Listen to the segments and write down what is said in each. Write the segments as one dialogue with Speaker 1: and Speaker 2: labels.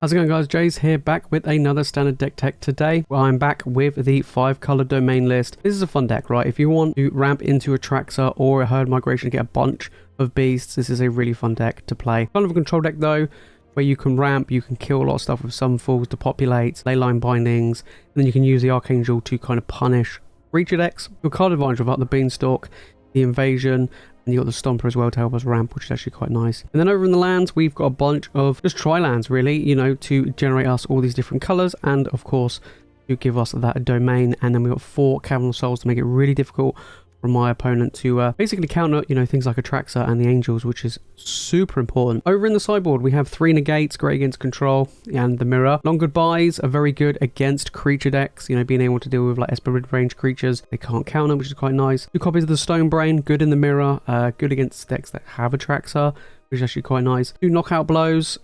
Speaker 1: How's it going, guys? Jace here, back with another standard deck tech today. Well, I'm back with the 5-color domain list. This is a fun deck, right? If you want to ramp into Atraxa or a herd migration to get a bunch of beasts, this is a really fun deck to play. Kind of a control deck though, where you can ramp, you can kill a lot of stuff with Sunfalls, Depopulate, Leyline Bindings, and then you can use the Archangel to kind of punish creature decks. Your card advantage of Up the Beanstalk, the Invasion, and you got the Stomper as well to help us ramp, which is actually quite nice. And then over in the lands, we've got a bunch of just tri-lands, really, you know, to generate us all these different colors, and of course, to give us that domain. And then we've got 4 Cavern of Souls to make it really difficult for my opponent to basically counter, you know, things like Atraxa and the Angels, which is super important. Over in the sideboard, we have 3 Negates, great against control, and the Mirror. Long Goodbyes are very good against creature decks, you know, being able to deal with like Esper mid-range creatures. They can't counter, which is quite nice. 2 copies of the Stone Brain, good in the Mirror, good against decks that have Atraxa, which is actually quite nice. 2 Knockout Blows,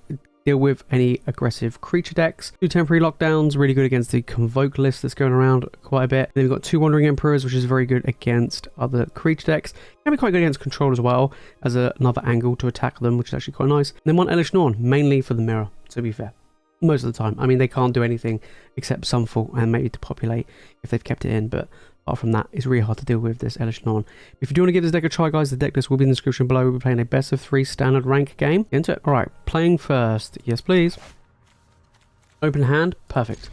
Speaker 1: deal with any aggressive creature decks. 2 Temporary Lockdowns, really good against the Convoke list that's going around quite a bit. Then we've got 2 Wandering Emperors, which is very good against other creature decks. Can be quite good against control as well, as another angle to attack them, which is actually quite nice. And then 1 Elesh Norn, mainly for the Mirror, to be fair. Most of the time. I mean, they can't do anything except Sunfall and maybe Depopulate if they've kept it in, but apart from that, it's really hard to deal with this Elesh Norn. If you do want to give this deck a try, guys, the deck list will be in the description below. We'll be playing a best of 3 standard rank game. Get into it. Alright, playing first. Yes, please. Open hand. Perfect.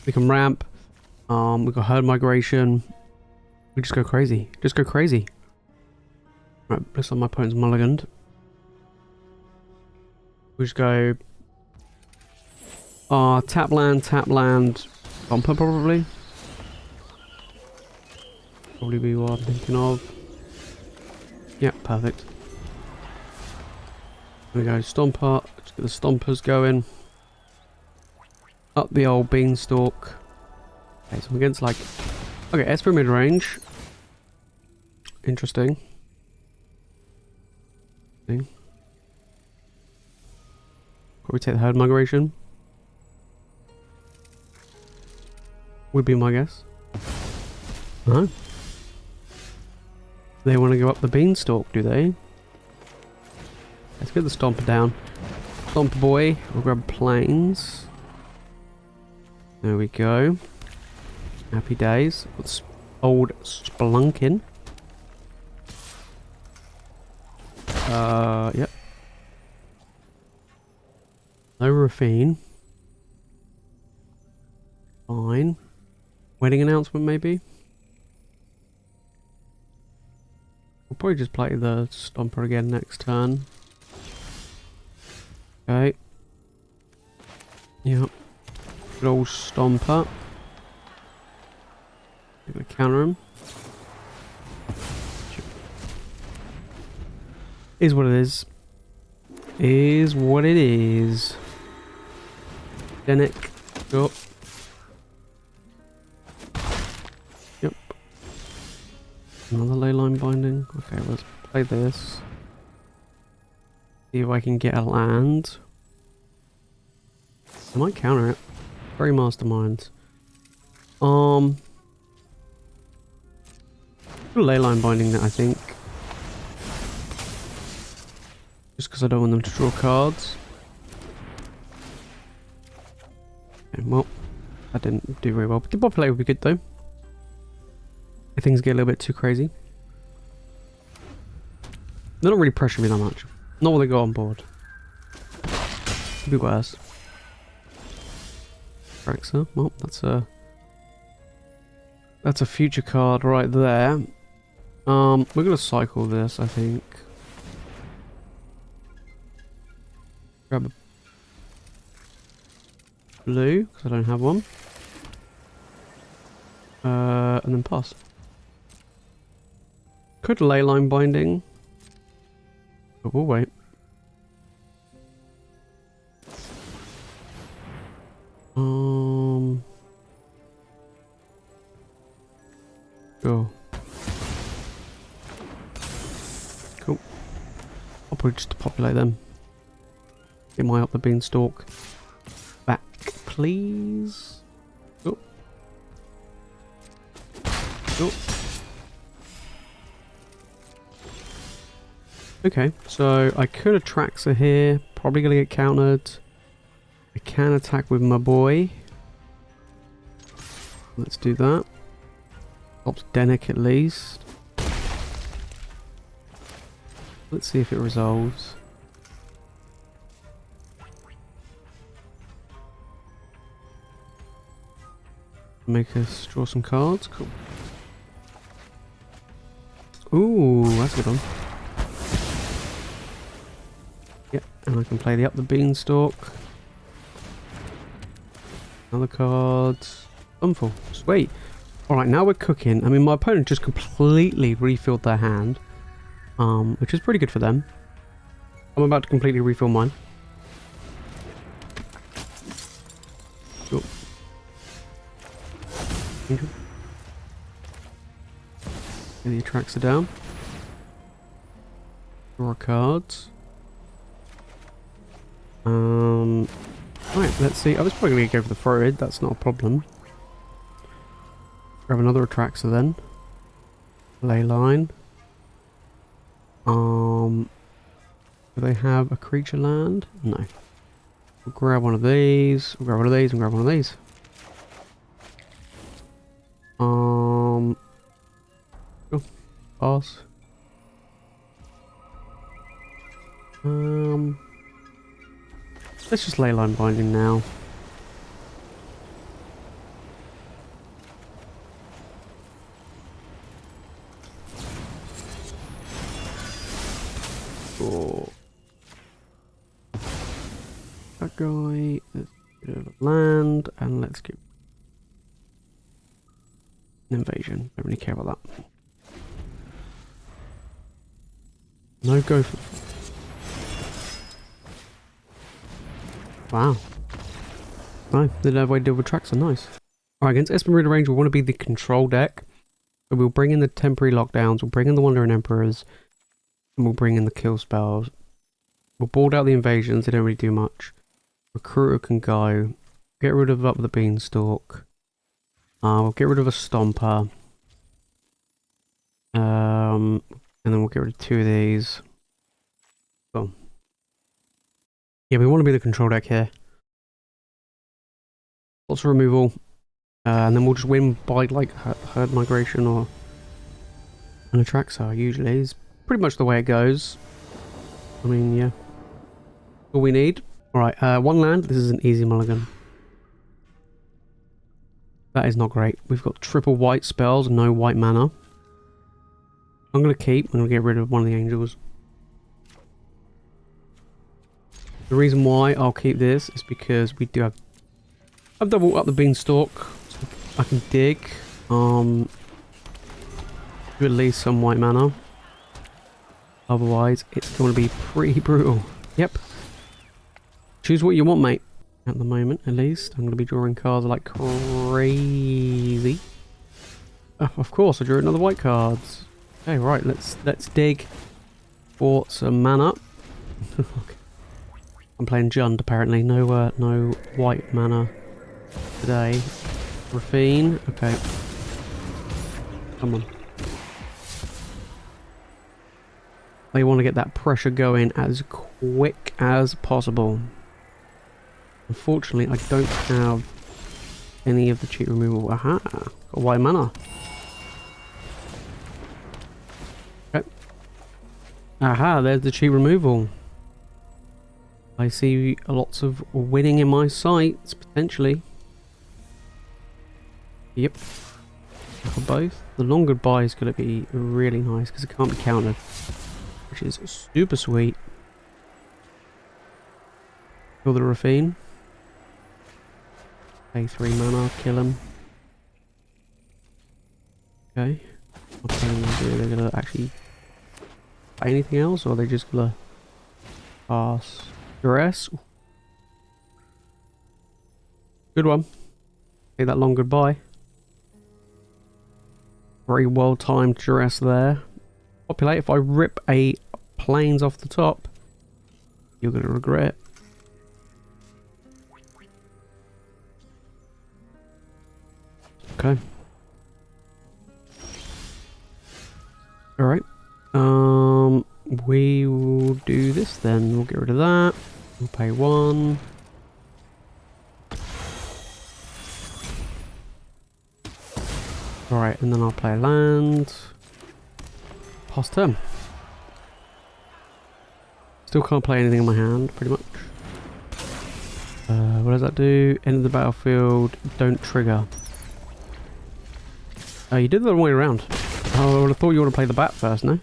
Speaker 1: We can ramp. We've got herd migration. We just go crazy. Just go crazy. Right, looks like my opponent's mulliganed. We just go tap land, bumper probably. Probably be what I'm thinking of. Yep, perfect. There we go, Stomper. Let's get the Stompers going. Up the old Beanstalk. Okay, so I'm against like... Okay, Esper mid-range. Interesting. Probably take the herd migration. Would be my guess. No. They want to go up the Beanstalk, do they? Let's get the Stomper down. Stomper boy. We'll grab planes. There we go. Happy days. What's old Spelunking? Yep. No Raffine. Fine. Wedding announcement, maybe? We'll probably just play the Stomper again next turn. Okay. Yep. Good old Stomper. I'm gonna counter him. Is what it is. Is what it is. Denick. Go. Yep. Another Leyline Binding. Okay, let's play this. See if I can get a land. I might counter it. Very masterminds. Leyline Binding that, I think. Just because I don't want them to draw cards. Okay, well, that didn't do very well. But Depopulate would be good though. If things get a little bit too crazy. They're not really pressuring me that much. Not what they got on board. Could be worse. Atraxa. Well, that's a future card right there. We're gonna cycle this, I think. Grab a blue, because I don't have one. And then pass. Could Leyline Binding. But we'll wait. Go. Cool. I'll probably just depopulate them. Get my Up the Beanstalk back, please. Oh. Oh. Okay, so I could Atraxa here. Probably going to get countered. I can attack with my boy. Let's do that. Stops Denick at least. Let's see if it resolves. Make us draw some cards. Cool. Ooh, that's a good one. Yep, and I can play the Up the Beanstalk. Another card. Sunfall. Sweet. Alright, now we're cooking. I mean, my opponent just completely refilled their hand. Which is pretty good for them. I'm about to completely refill mine. Cool. Get the Atraxa down. Draw cards. Right, let's see. I was probably going to go for the Throated, that's not a problem. Grab another Atraxa then. Leyline. Do they have a creature land? No. We'll grab one of these, we'll grab one of these, and grab one of these. Cool. Pass. Let's just Leyline Binding now. Cool. That guy, let's get rid of land, and let's get an invasion. Don't really care about that. No go for. Wow. No, didn't have a way to deal with Atraxa, nice. Alright, against Esper Range, we want to be the control deck. So we'll bring in the temporary lockdowns, we'll bring in the Wandering Emperors, and we'll bring in the kill spells. We'll board out the invasions, they don't really do much. Recruiter can go. Get rid of Up the Beanstalk. We'll get rid of a Stomper. And then we'll get rid of 2 of these. Cool. Yeah, we want to be the control deck here. Lots of removal. And then we'll just win by like herd migration or an Atraxa usually. Is pretty much the way it goes. I mean, yeah. All we need. Alright, 1 land. This is an easy mulligan. That is not great. We've got triple white spells, no white mana. I'm going to keep. I'm going to get rid of one of the angels. The reason why I'll keep this is because we do have... I've doubled Up the Beanstalk. So I can dig. Do at least some white mana. Otherwise, it's going to be pretty brutal. Yep. Choose what you want, mate. At the moment, at least. I'm going to be drawing cards like crazy. Oh, of course, I drew another white cards. Okay, right, let's dig for some mana. Okay. I'm playing Jund, apparently. No no white mana today. Raffine. Okay. Come on. They want to get that pressure going as quick as possible. Unfortunately, I don't have any of the cheat removal. Aha! Got white mana. Okay. Aha! There's the cheat removal. I see lots of winning in my sights, potentially. Yep. For both. The long goodbye is going to be really nice because it can't be countered. Which is super sweet. Kill the Raffine. Pay 3 mana, kill him. Okay. What are they going to do? They're going to actually play anything else, or are they just going to pass? Duress. Good one. Take that long goodbye. Very well timed Duress there. Populate. If I rip a planes off the top, you're going to regret it. Okay. Alright. We will do this then. We'll get rid of that. We'll pay 1. Alright, and then I'll play a land. Pass turn. Still can't play anything in my hand, pretty much. What does that do? End of the battlefield, don't trigger. Oh, you did it the wrong way around. Oh, I would have thought you would have played the bat first, no?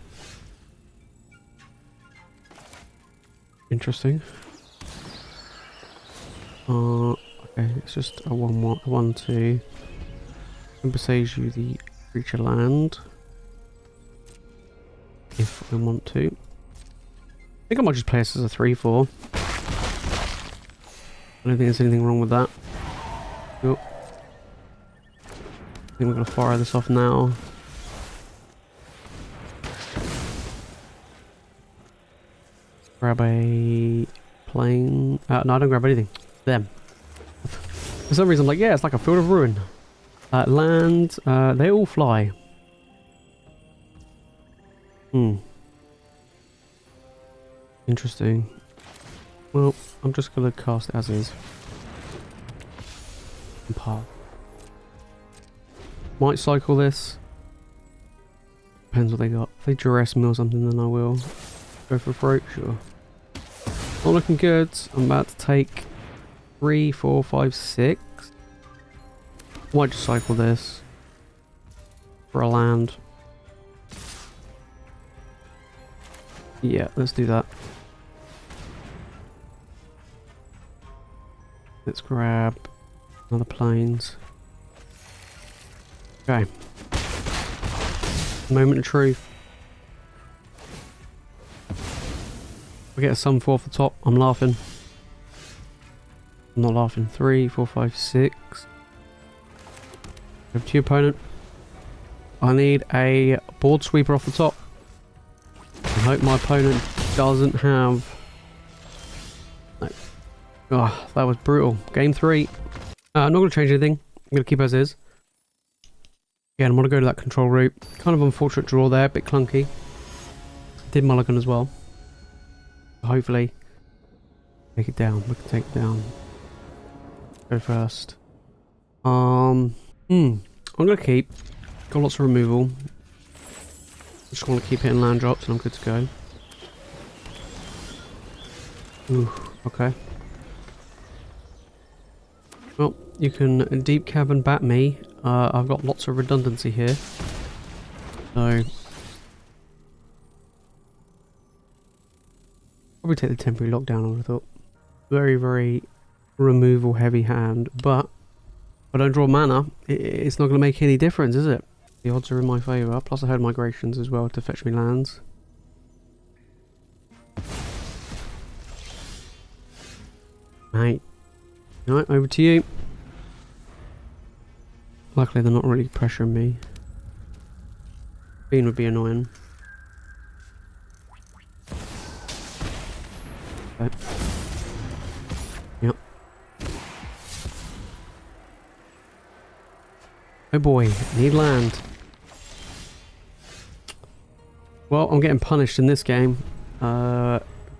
Speaker 1: Interesting. Okay, it's just a 1-2. Boseiju the creature land. If I want to. I think I might just play this as a 3-4. I don't think there's anything wrong with that. Cool. I think we're going to fire this off now. Grab a plane. No, I don't grab anything. Them. For some reason I'm like, yeah, it's like a field of ruin. Land. They all fly. Interesting. Well, I'm just going to cast it as is. And pass. Might cycle this. Depends what they got. If they duress me or something, then I will go for a throat, sure. Not looking good. I'm about to take 3, 4, 5, 6. Might just cycle this for a land. Yeah, let's do that. Let's grab another planes. Okay. Moment of truth. We get a Sunfall off the top. I'm laughing. I'm not laughing. 3, 4, 5, 6. Go to your opponent. I need a board sweeper off the top. I hope my opponent doesn't have... No. Oh, that was brutal. Game 3. I'm not going to change anything. I'm going to keep as is. Again, I'm going to go to that control route. Kind of unfortunate draw there. A bit clunky. Did mulligan as well. Hopefully take it down. We can take it down. Go first. I'm going to keep. Got lots of removal. Just want to keep hitting land drops and I'm good to go. Ooh, okay. Well, you can deep cavern bat me. I've got lots of redundancy here. So... probably take the temporary lockdown, I would have thought. Very, very removal heavy hand. But if I don't draw mana, it's not going to make any difference, is it? The odds are in my favour. Plus I had migrations as well to fetch me lands. Right. Alright, over to you. Luckily they're not really pressuring me. Bean would be annoying. Okay. Yep. Oh boy, need land. Well, I'm getting punished in this game.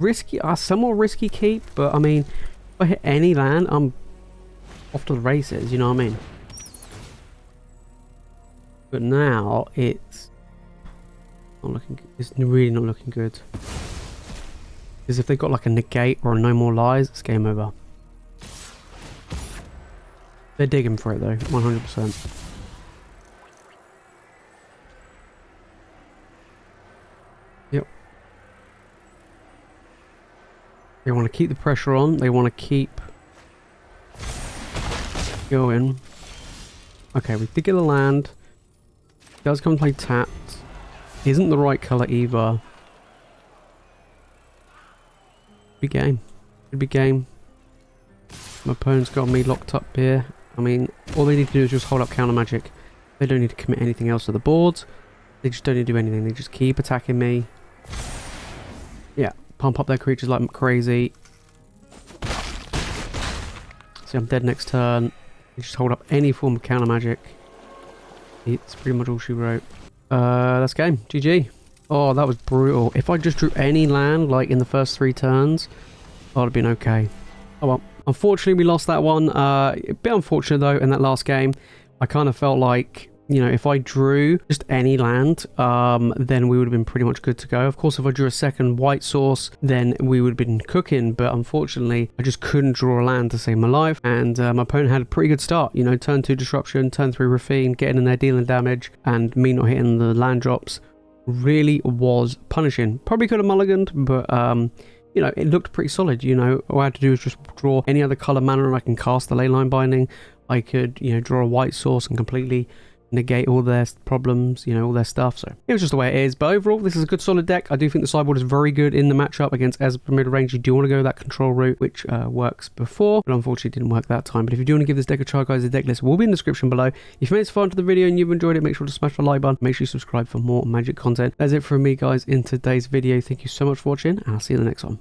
Speaker 1: Risky, somewhat risky keep, but I mean, if I hit any land, I'm off to the races, you know what I mean? But now, it's not looking good. It's really not looking good. Because if they've got like a negate or a no more lies, it's game over. They're digging for it though, 100%. Yep. They want to keep the pressure on. They want to keep going. Okay, we did get a land. It does come and play tapped. Isn't the right colour either. Big game. Could be game. My opponent's got me locked up here. I mean, all they need to do is just hold up counter magic. They don't need to commit anything else to the board. They just don't need to do anything. They just keep attacking me. Yeah, pump up their creatures like crazy. See, I'm dead next turn. They just hold up any form of counter magic. It's pretty much all she wrote. That's game. GG. Oh, that was brutal. If I just drew any land, like in the first 3 turns, that would have been okay. Oh well. Unfortunately, we lost that one. A bit unfortunate, though, in that last game. I kind of felt like you know, if I drew just any land, then we would have been pretty much good to go. Of course, if I drew a second white source, then we would have been cooking, but unfortunately, I just couldn't draw a land to save my life, and my opponent had a pretty good start. You know, turn 2 Disruption, turn 3 Raffine, getting in there, dealing damage, and me not hitting the land drops really was punishing. Probably could have mulliganed, but you know, it looked pretty solid. You know, all I had to do was just draw any other color mana and I can cast the Leyline Binding. I could, you know, draw a white source and completely negate all their problems, you know, all their stuff. So it was just the way it is. But overall, this is a good solid deck. I do think the sideboard is very good in the matchup against Esper mid-range. You do want to go that control route, which works before, but unfortunately didn't work that time. But if you do want to give this deck a try, guys, the deck list will be in the description below. If you made this far into the video and you've enjoyed it, make sure to smash the like button. Make sure you subscribe for more Magic content. That's it from me, guys, in today's video. Thank you so much for watching, and I'll see you in the next one.